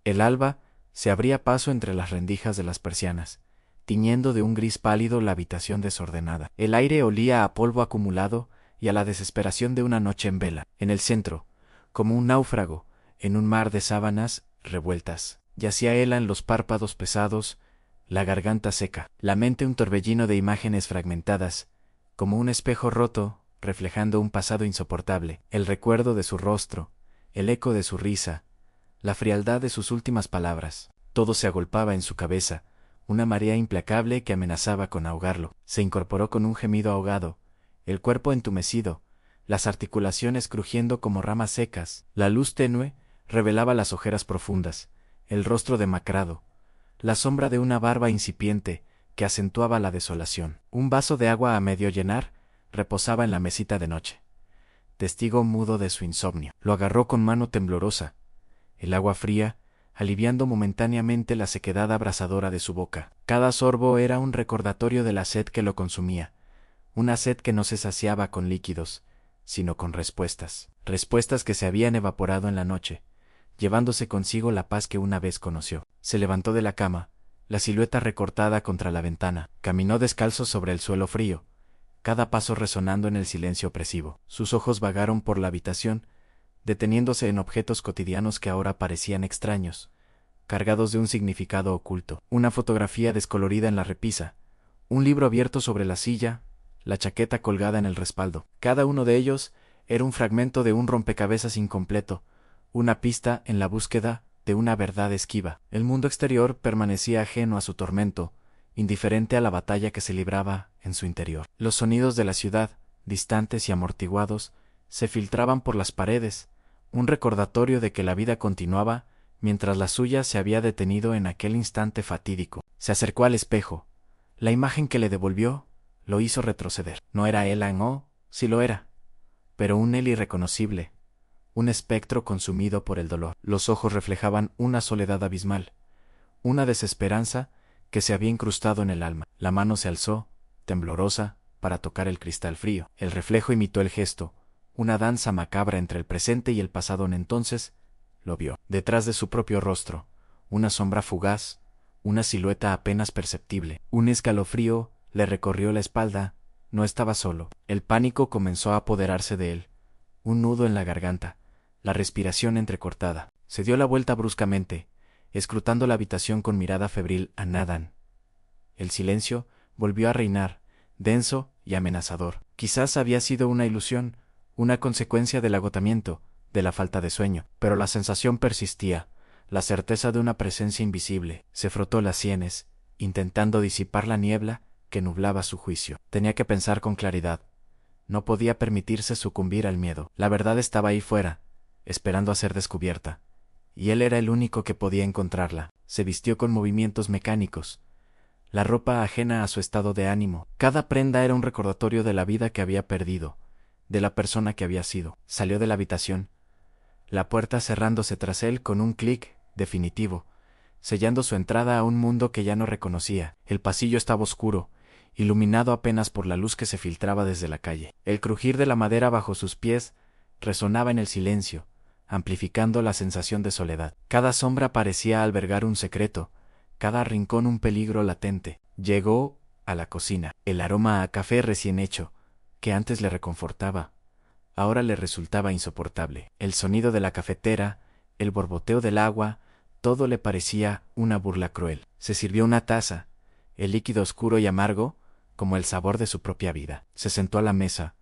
El alba se abría paso entre las rendijas de las persianas, tiñendo de un gris pálido la habitación desordenada. El aire olía a polvo acumulado y a la desesperación de una noche en vela. En el centro, como un náufrago, en un mar de sábanas revueltas, yacía Elan, los párpados pesados, la garganta seca, la mente un torbellino de imágenes fragmentadas, como un espejo roto, reflejando un pasado insoportable, el recuerdo de su rostro, el eco de su risa, la frialdad de sus últimas palabras. Todo se agolpaba en su cabeza, una marea implacable que amenazaba con ahogarlo. Se incorporó con un gemido ahogado, el cuerpo entumecido, las articulaciones crujiendo como ramas secas. La luz tenue revelaba las ojeras profundas, el rostro demacrado, la sombra de una barba incipiente que acentuaba la desolación. Un vaso de agua a medio llenar reposaba en la mesita de noche, testigo mudo de su insomnio. Lo agarró con mano temblorosa, el agua fría aliviando momentáneamente la sequedad abrasadora de su boca. Cada sorbo era un recordatorio de la sed que lo consumía, una sed que no se saciaba con líquidos, sino con respuestas, respuestas que se habían evaporado en la noche, llevándose consigo la paz que una vez conoció. Se levantó de la cama, la silueta recortada contra la ventana, caminó descalzo sobre el suelo frío, cada paso resonando en el silencio opresivo. Sus ojos vagaron por la habitación, deteniéndose en objetos cotidianos que ahora parecían extraños, cargados de un significado oculto. Una fotografía descolorida en la repisa, un libro abierto sobre la silla, la chaqueta colgada en el respaldo. Cada uno de ellos era un fragmento de un rompecabezas incompleto, una pista en la búsqueda de una verdad esquiva. El mundo exterior permanecía ajeno a su tormento, indiferente a la batalla que se libraba en su interior. Los sonidos de la ciudad, distantes y amortiguados, se filtraban por las paredes, un recordatorio de que la vida continuaba mientras la suya se había detenido en aquel instante fatídico. Se acercó al espejo. La imagen que le devolvió lo hizo retroceder. No era Elan, oh, sí lo era, pero un él irreconocible, un espectro consumido por el dolor. Los ojos reflejaban una soledad abismal, una desesperanza que se había incrustado en el alma. La mano se alzó, temblorosa, para tocar el cristal frío. El reflejo imitó el gesto, una danza macabra entre el presente y el pasado. Entonces lo vio. Detrás de su propio rostro, una sombra fugaz, una silueta apenas perceptible. Un escalofrío le recorrió la espalda. No estaba solo. El pánico comenzó a apoderarse de él, un nudo en la garganta, la respiración entrecortada. Se dio la vuelta bruscamente, escrutando la habitación con mirada febril a Nadan. El silencio volvió a reinar, denso y amenazador. Quizás había sido una ilusión, una consecuencia del agotamiento, de la falta de sueño, pero la sensación persistía, la certeza de una presencia invisible. Se frotó las sienes, intentando disipar la niebla que nublaba su juicio. Tenía que pensar con claridad. No podía permitirse sucumbir al miedo. La verdad estaba ahí fuera, esperando a ser descubierta, y él era el único que podía encontrarla. Se vistió con movimientos mecánicos, la ropa ajena a su estado de ánimo. Cada prenda era un recordatorio de la vida que había perdido, de la persona que había sido. Salió de la habitación, la puerta cerrándose tras él con un clic definitivo, sellando su entrada a un mundo que ya no reconocía. El pasillo estaba oscuro, iluminado apenas por la luz que se filtraba desde la calle. El crujir de la madera bajo sus pies resonaba en el silencio, amplificando la sensación de soledad. Cada sombra parecía albergar un secreto, cada rincón un peligro latente. Llegó a la cocina. El aroma a café recién hecho, que antes le reconfortaba, ahora le resultaba insoportable. El sonido de la cafetera, el borboteo del agua, todo le parecía una burla cruel. Se sirvió una taza, el líquido oscuro y amargo, como el sabor de su propia vida. Se sentó a la mesa,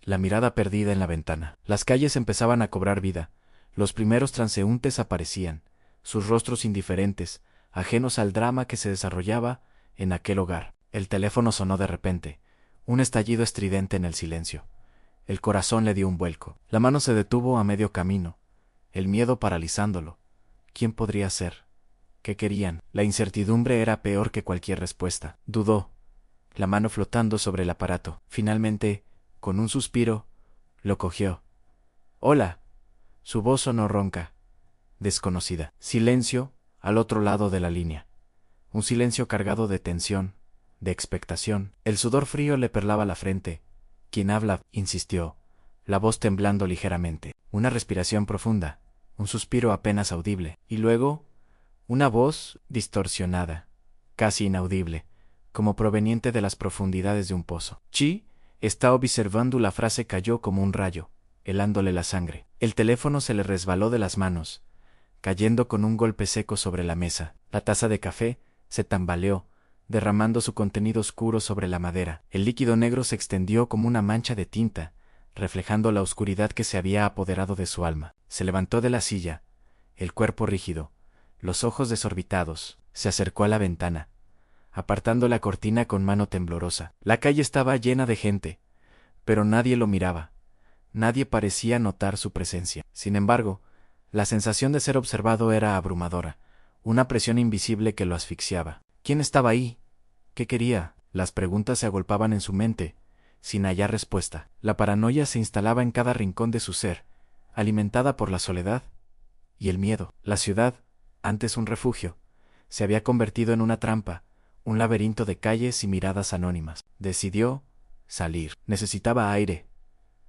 la mirada perdida en la ventana. Las calles empezaban a cobrar vida. Los primeros transeúntes aparecían, sus rostros indiferentes, ajenos al drama que se desarrollaba en aquel hogar. El teléfono sonó de repente, un estallido estridente en el silencio. El corazón le dio un vuelco. La mano se detuvo a medio camino, el miedo paralizándolo. ¿Quién podría ser? ¿Qué querían? La incertidumbre era peor que cualquier respuesta. Dudó, la mano flotando sobre el aparato. Finalmente, con un suspiro, lo cogió. «Hola». Su voz sonó ronca, desconocida. Silencio al otro lado de la línea. Un silencio cargado de tensión, de expectación. El sudor frío le perlaba la frente. «¿Quién habla?», insistió, la voz temblando ligeramente. Una respiración profunda, un suspiro apenas audible, y luego Una voz distorsionada, casi inaudible, como proveniente de las profundidades de un pozo. Chi está observando. La frase cayó como un rayo, helándole la sangre. El teléfono se le resbaló de las manos, cayendo con un golpe seco sobre la mesa. La taza de café se tambaleó, derramando su contenido oscuro sobre la madera. El líquido negro se extendió como una mancha de tinta, reflejando la oscuridad que se había apoderado de su alma. Se levantó de la silla, el cuerpo rígido, los ojos desorbitados. Se acercó a la ventana, apartando la cortina con mano temblorosa. La calle estaba llena de gente, pero nadie lo miraba. Nadie parecía notar su presencia. Sin embargo, la sensación de ser observado era abrumadora, una presión invisible que lo asfixiaba. ¿Quién estaba ahí? ¿Qué quería? Las preguntas se agolpaban en su mente, sin hallar respuesta. La paranoia se instalaba en cada rincón de su ser, alimentada por la soledad y el miedo. La ciudad, antes un refugio, se había convertido en una trampa, un laberinto de calles y miradas anónimas. Decidió salir. Necesitaba aire.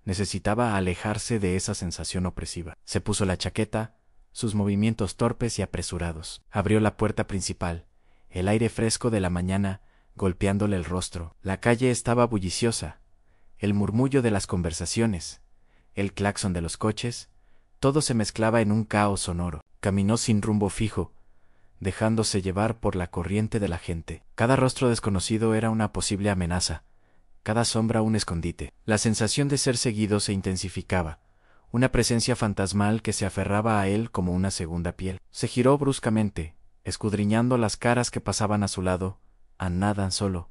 Necesitaba alejarse de esa sensación opresiva. Se puso la chaqueta, sus movimientos torpes y apresurados. Abrió la puerta principal, el aire fresco de la mañana golpeándole el rostro. La calle estaba bulliciosa. El murmullo de las conversaciones, el claxon de los coches, todo se mezclaba en un caos sonoro. Caminó sin rumbo fijo, dejándose llevar por la corriente de la gente. Cada rostro desconocido era una posible amenaza, cada sombra un escondite. La sensación de ser seguido se intensificaba, una presencia fantasmal que se aferraba a él como una segunda piel. Se giró bruscamente, escudriñando las caras que pasaban a su lado, a nada solo.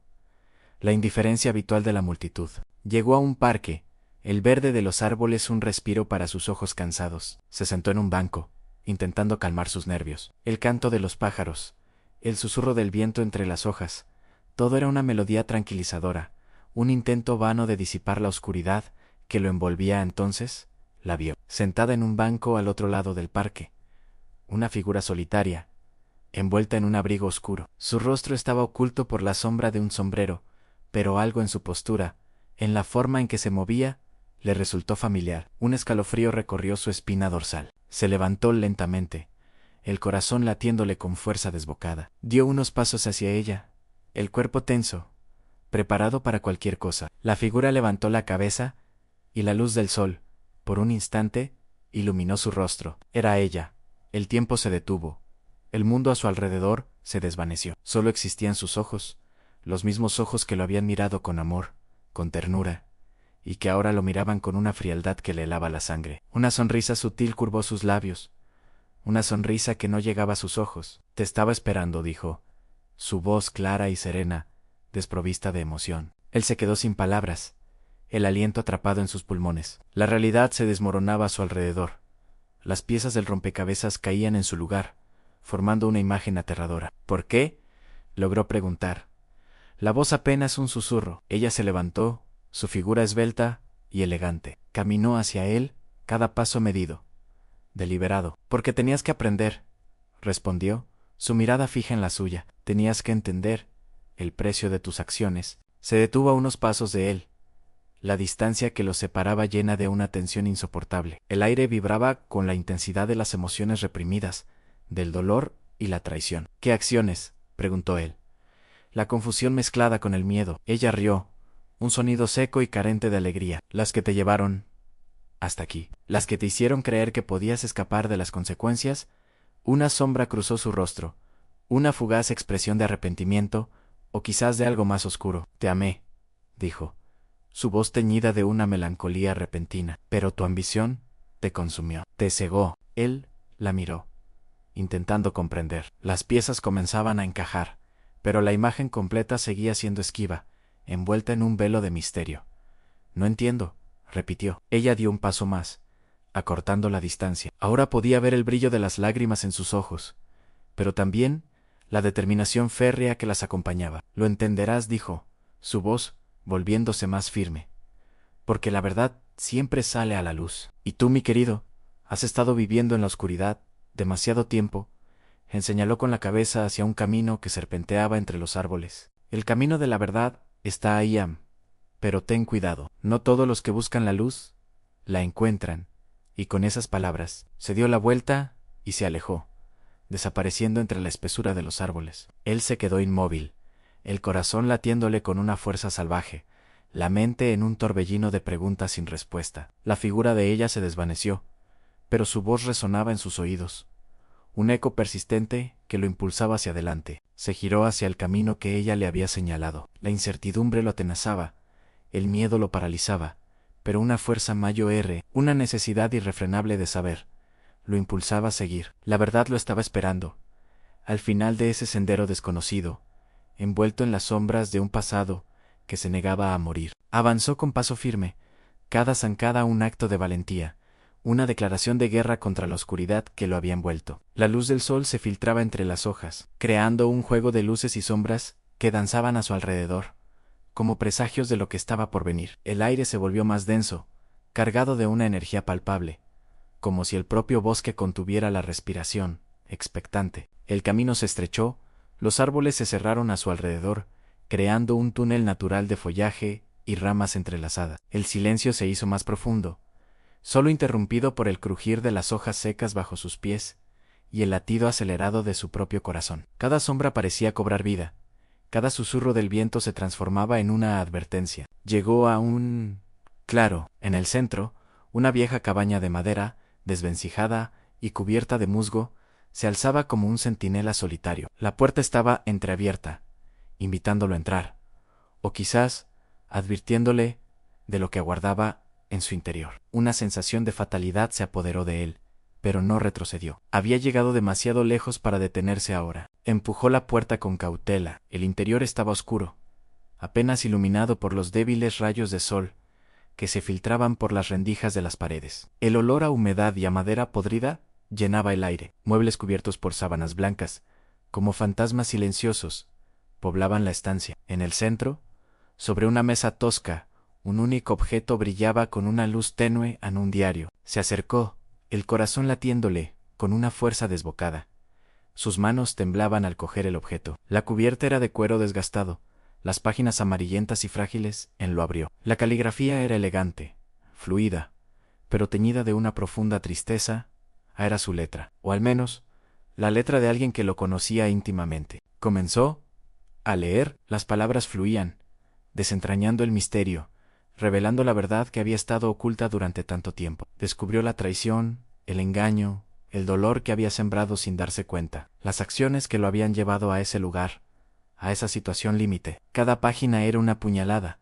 La indiferencia habitual de la multitud. Llegó a un parque, el verde de los árboles un respiro para sus ojos cansados. Se sentó en un banco, intentando calmar sus nervios. El canto de los pájaros, el susurro del viento entre las hojas, todo era una melodía tranquilizadora, un intento vano de disipar la oscuridad que lo envolvía. Entonces, la vio, sentada en un banco al otro lado del parque. Una figura solitaria, envuelta en un abrigo oscuro. Su rostro estaba oculto por la sombra de un sombrero, pero algo en su postura, en la forma en que se movía, le resultó familiar. Un escalofrío recorrió su espina dorsal. Se levantó lentamente, el corazón latiéndole con fuerza desbocada. Dio unos pasos hacia ella, el cuerpo tenso, preparado para cualquier cosa. La figura levantó la cabeza, y la luz del sol, por un instante, iluminó su rostro. Era ella. El tiempo se detuvo. El mundo a su alrededor se desvaneció. Solo existían sus ojos, los mismos ojos que lo habían mirado con amor, con ternura, y que ahora lo miraban con una frialdad que le helaba la sangre. Una sonrisa sutil curvó sus labios, una sonrisa que no llegaba a sus ojos. Te estaba esperando, dijo, su voz clara y serena, desprovista de emoción. Él se quedó sin palabras, el aliento atrapado en sus pulmones. La realidad se desmoronaba a su alrededor. Las piezas del rompecabezas caían en su lugar, formando una imagen aterradora. ¿Por qué?, logró preguntar. La voz apenas un susurro. Ella se levantó, su figura esbelta y elegante. Caminó hacia él, cada paso medido, deliberado. Porque tenías que aprender, respondió, su mirada fija en la suya. Tenías que entender el precio de tus acciones. Se detuvo a unos pasos de él, la distancia que los separaba llena de una tensión insoportable. El aire vibraba con la intensidad de las emociones reprimidas, del dolor y la traición. ¿Qué acciones?, preguntó él. La confusión mezclada con el miedo. Ella rió, un sonido seco y carente de alegría. Las que te llevaron hasta aquí. Las que te hicieron creer que podías escapar de las consecuencias. Una sombra cruzó su rostro, una fugaz expresión de arrepentimiento, o quizás de algo más oscuro. Te amé, dijo, su voz teñida de una melancolía repentina. Pero tu ambición te consumió, te cegó. Él la miró, intentando comprender. Las piezas comenzaban a encajar, pero la imagen completa seguía siendo esquiva, envuelta en un velo de misterio. No entiendo, repitió. Ella dio un paso más, acortando la distancia. Ahora podía ver el brillo de las lágrimas en sus ojos, pero también la determinación férrea que las acompañaba. Lo entenderás, dijo, su voz volviéndose más firme, porque la verdad siempre sale a la luz. Y tú, mi querido, has estado viviendo en la oscuridad demasiado tiempo. Señaló con la cabeza hacia un camino que serpenteaba entre los árboles. El camino de la verdad está ahí, pero ten cuidado. No todos los que buscan la luz la encuentran. Y con esas palabras se dio la vuelta y se alejó, desapareciendo entre la espesura de los árboles. Él se quedó inmóvil, el corazón latiéndole con una fuerza salvaje, la mente en un torbellino de preguntas sin respuesta. La figura de ella se desvaneció, pero su voz resonaba en sus oídos, un eco persistente que lo impulsaba hacia adelante. Se giró hacia el camino que ella le había señalado. La incertidumbre lo atenazaba, el miedo lo paralizaba, pero una fuerza mayor, una necesidad irrefrenable de saber, lo impulsaba a seguir. La verdad lo estaba esperando, al final de ese sendero desconocido, envuelto en las sombras de un pasado que se negaba a morir. Avanzó con paso firme, cada zancada un acto de valentía, una declaración de guerra contra la oscuridad que lo había envuelto. La luz del sol se filtraba entre las hojas, creando un juego de luces y sombras que danzaban a su alrededor, como presagios de lo que estaba por venir. El aire se volvió más denso, cargado de una energía palpable, como si el propio bosque contuviera la respiración, expectante. El camino se estrechó, los árboles se cerraron a su alrededor, creando un túnel natural de follaje y ramas entrelazadas. El silencio se hizo más profundo, solo interrumpido por el crujir de las hojas secas bajo sus pies y el latido acelerado de su propio corazón. Cada sombra parecía cobrar vida, cada susurro del viento se transformaba en una advertencia. Llegó a un claro. En el centro, una vieja cabaña de madera, desvencijada y cubierta de musgo, se alzaba como un centinela solitario. La puerta estaba entreabierta, invitándolo a entrar, o quizás advirtiéndole de lo que aguardaba en su interior. Una sensación de fatalidad se apoderó de él, pero no retrocedió. Había llegado demasiado lejos para detenerse ahora. Empujó la puerta con cautela. El interior estaba oscuro, apenas iluminado por los débiles rayos de sol que se filtraban por las rendijas de las paredes. El olor a humedad y a madera podrida llenaba el aire. Muebles cubiertos por sábanas blancas, como fantasmas silenciosos, poblaban la estancia. En el centro, sobre una mesa tosca, un único objeto brillaba con una luz tenue en un diario. Se acercó, el corazón latiéndole con una fuerza desbocada. Sus manos temblaban al coger el objeto. La cubierta era de cuero desgastado, las páginas amarillentas y frágiles lo abrió. La caligrafía era elegante, fluida, pero teñida de una profunda tristeza. Era su letra, o al menos, la letra de alguien que lo conocía íntimamente. Comenzó a leer. Las palabras fluían, desentrañando el misterio, revelando la verdad que había estado oculta durante tanto tiempo. Descubrió la traición, el engaño, el dolor que había sembrado sin darse cuenta, las acciones que lo habían llevado a ese lugar, a esa situación límite. Cada página era una puñalada,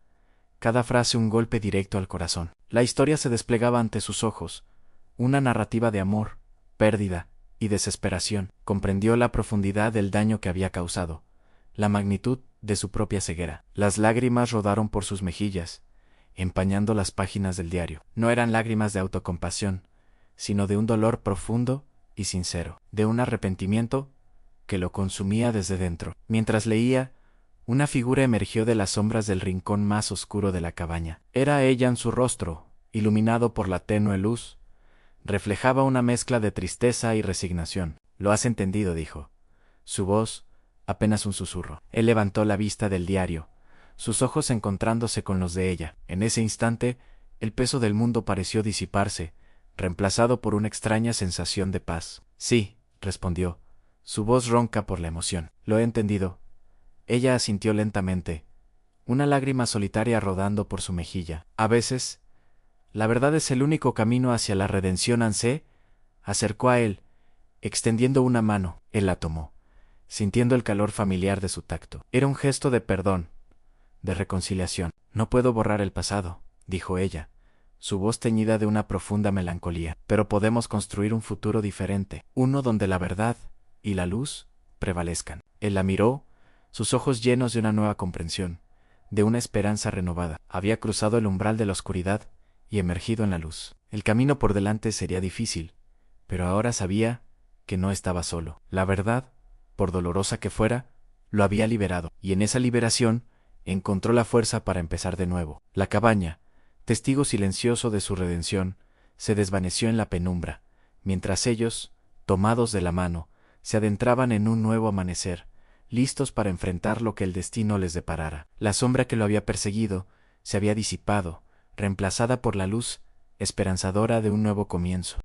cada frase un golpe directo al corazón. La historia se desplegaba ante sus ojos, una narrativa de amor, pérdida y desesperación. Comprendió la profundidad del daño que había causado, la magnitud de su propia ceguera. Las lágrimas rodaron por sus mejillas, empañando las páginas del diario. No eran lágrimas de autocompasión, sino de un dolor profundo y sincero, de un arrepentimiento que lo consumía desde dentro. Mientras leía, una figura emergió de las sombras del rincón más oscuro de la cabaña. Era ella en su rostro, iluminado por la tenue luz. Reflejaba una mezcla de tristeza y resignación. «Lo has entendido», dijo. Su voz, apenas un susurro. Él levantó la vista del diario, sus ojos encontrándose con los de ella. En ese instante, el peso del mundo pareció disiparse, reemplazado por una extraña sensación de paz. «Sí», respondió, su voz ronca por la emoción. «Lo he entendido». Ella asintió lentamente, una lágrima solitaria rodando por su mejilla. «A veces, la verdad es el único camino hacia la redención». Se acercó a él, extendiendo una mano. Él la tomó, sintiendo el calor familiar de su tacto. Era un gesto de perdón, de reconciliación. «No puedo borrar el pasado», dijo ella, su voz teñida de una profunda melancolía. «Pero podemos construir un futuro diferente, uno donde la verdad y la luz prevalezcan». Él la miró, sus ojos llenos de una nueva comprensión, de una esperanza renovada. Había cruzado el umbral de la oscuridad y emergido en la luz. El camino por delante sería difícil, pero ahora sabía que no estaba solo. La verdad, por dolorosa que fuera, lo había liberado, y en esa liberación encontró la fuerza para empezar de nuevo. La cabaña, testigo silencioso de su redención, se desvaneció en la penumbra, mientras ellos, tomados de la mano, se adentraban en un nuevo amanecer, listos para enfrentar lo que el destino les deparara. La sombra que lo había perseguido se había disipado, reemplazada por la luz esperanzadora de un nuevo comienzo.